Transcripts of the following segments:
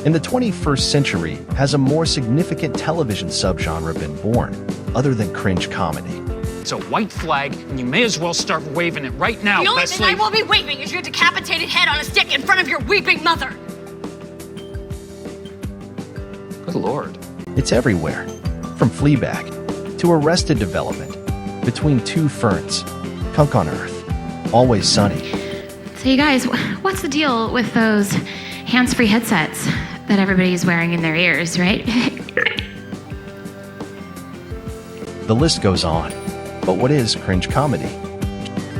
In the 21st century, has a more significant television subgenre been born, other than cringe comedy? It's a white flag, and you may as well start waving it right now, The only Leslie. thing I will be waving is your decapitated head on a stick in front of your weeping mother. Good Lord. It's everywhere, from Fleabag to Arrested Development, Between Two Ferns, Cunk on Earth, Always Sunny. So you guys, what's the deal with those hands-free headsets that everybody's wearing in their ears, right? The list goes on. But what is cringe comedy?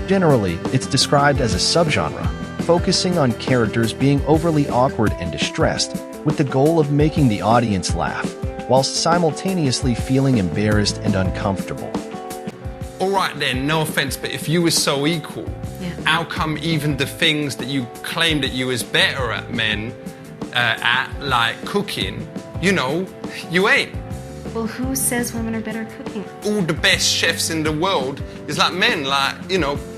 Generally, it's described as a subgenre, focusing on characters being overly awkward and distressed, with the goal of making the audience laugh, whilst simultaneously feeling embarrassed and uncomfortable. All right then, no offense, but if you were so equal, how come even the things that you claim that you was better at men, like cooking, you ain't? Well, who says women are better at cooking? All the best chefs in the world is like men, like,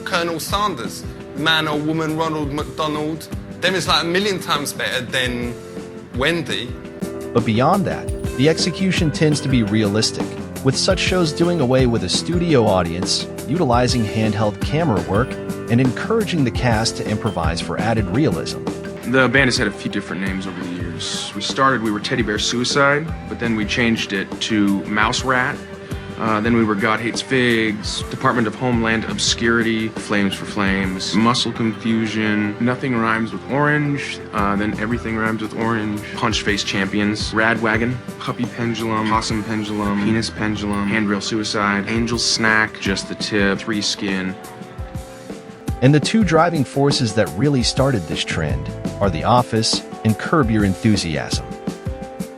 Colonel Sanders, man or woman, Ronald McDonald. Them is like a million times better than Wendy. But beyond that, the execution tends to be realistic, with such shows doing away with a studio audience, utilizing handheld camera work, and encouraging the cast to improvise for added realism. The band has had a few different names over the years. We were Teddy Bear Suicide, but then we changed it to Mouse Rat. Then we were God Hates Figs, Department of Homeland Obscurity, Flames for Flames, Muscle Confusion, Nothing Rhymes with Orange, then Everything Rhymes with Orange, Punch Face Champions, Rad Wagon, Puppy Pendulum, Possum Pendulum, Penis Pendulum, Handrail Suicide, Angel Snack, Just the Tip, Three Skin. And the two driving forces that really started this trend are The Office and Curb Your Enthusiasm.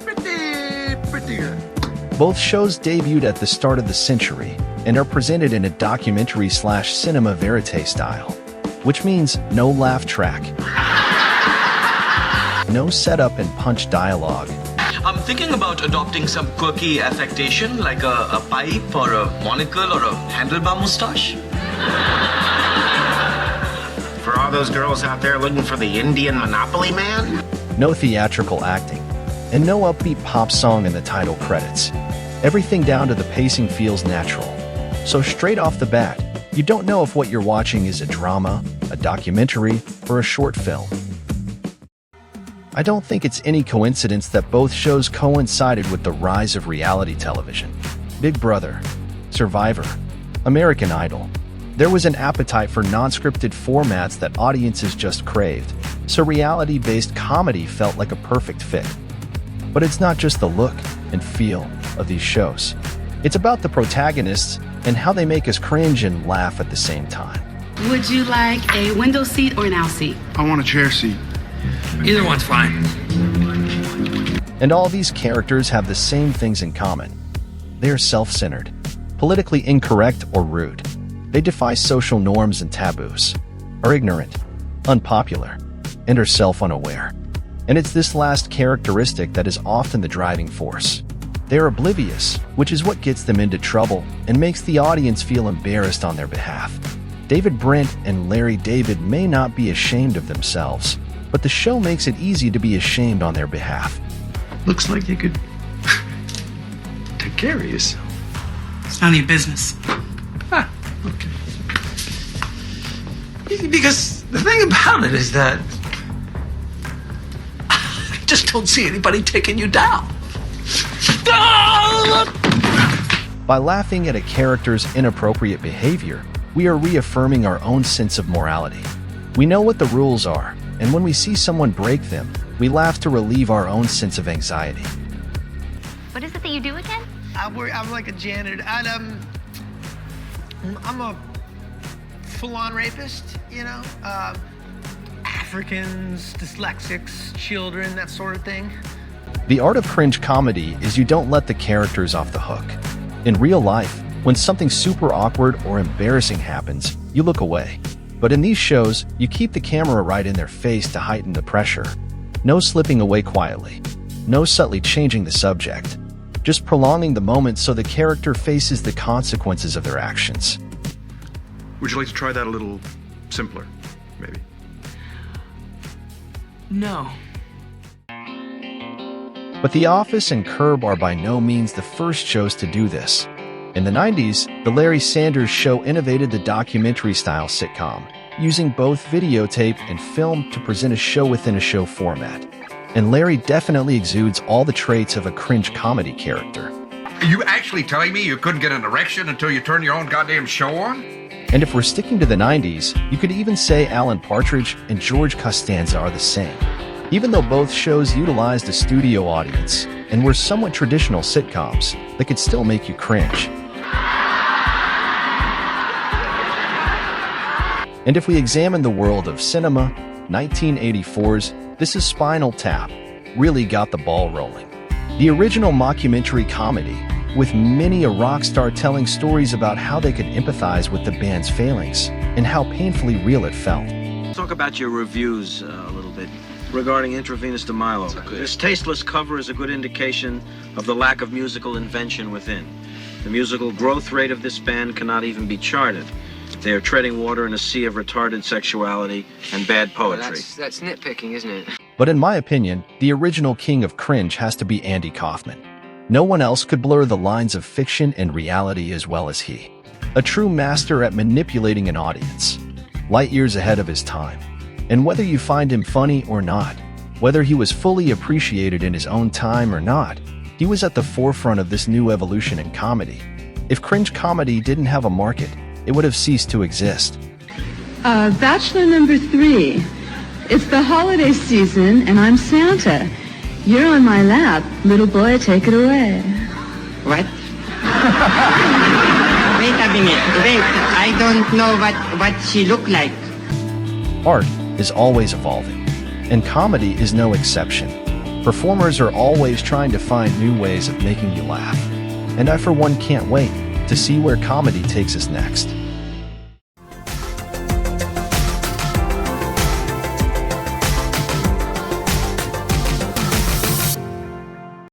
Pretty good. Both shows debuted at the start of the century and are presented in a documentary/cinema verite style, which means no laugh track, no setup and punch dialogue. I'm thinking about adopting some quirky affectation like a pipe or a monocle or a handlebar mustache. For all those girls out there looking for the Indian Monopoly Man? No theatrical acting, and no upbeat pop song in the title credits. Everything down to the pacing feels natural. So straight off the bat, you don't know if what you're watching is a drama, a documentary, or a short film. I don't think it's any coincidence that both shows coincided with the rise of reality television. Big Brother, Survivor, American Idol. There was an appetite for non-scripted formats that audiences just craved, so reality-based comedy felt like a perfect fit. But it's not just the look and feel of these shows. It's about the protagonists and how they make us cringe and laugh at the same time. Would you like a window seat or an aisle seat? I want a chair seat. Either one's fine. And all these characters have the same things in common. They are self-centered, politically incorrect or rude. They defy social norms and taboos, are ignorant, unpopular, and are self-unaware. And it's this last characteristic that is often the driving force. They're oblivious, which is what gets them into trouble and makes the audience feel embarrassed on their behalf. David Brent and Larry David may not be ashamed of themselves, but the show makes it easy to be ashamed on their behalf. Looks like you could take care of yourself. It's none of your business. Okay. Because the thing about it is that I just don't see anybody taking you down. By laughing at a character's inappropriate behavior, we are reaffirming our own sense of morality. We know what the rules are, and when we see someone break them, we laugh to relieve our own sense of anxiety. What is it that you do again? I'm like a janitor. I'm a full-on rapist, Africans, dyslexics, children, that sort of thing. The art of cringe comedy is you don't let the characters off the hook. In real life, when something super awkward or embarrassing happens, you look away. But in these shows, you keep the camera right in their face to heighten the pressure. No slipping away quietly. No subtly changing the subject. Just prolonging the moment so the character faces the consequences of their actions. Would you like to try that a little simpler, maybe? No. But The Office and Curb are by no means the first shows to do this. In the 90s, The Larry Sanders Show innovated the documentary-style sitcom, using both videotape and film to present a show-within-a-show format. And Larry definitely exudes all the traits of a cringe comedy character. Are you actually telling me you couldn't get an erection until you turn your own goddamn show on? And if we're sticking to the 90s, you could even say Alan Partridge and George Costanza are the same. Even though both shows utilized a studio audience and were somewhat traditional sitcoms, they could still make you cringe. And if we examine the world of cinema, 1984's This Is Spinal Tap really got the ball rolling. The original mockumentary comedy, with many a rock star telling stories about how they could empathize with the band's failings and how painfully real it felt. Talk about your reviews a little bit regarding Intravenous de Milo. This tasteless cover is a good indication of the lack of musical invention within. The musical growth rate of this band cannot even be charted. They are treading water in a sea of retarded sexuality and bad poetry. That's nitpicking, isn't it? But in my opinion, the original king of cringe has to be Andy Kaufman. No one else could blur the lines of fiction and reality as well as he. A true master at manipulating an audience, light years ahead of his time. And whether you find him funny or not, whether he was fully appreciated in his own time or not, he was at the forefront of this new evolution in comedy. If cringe comedy didn't have a market, it would have ceased to exist. Bachelor number 3. It's the holiday season and I'm Santa. You're on my lap. Little boy, take it away. What? Wait a minute. Wait, I don't know what she looked like. Art is always evolving, and comedy is no exception. Performers are always trying to find new ways of making you laugh. And I, for one, can't wait to see where comedy takes us next.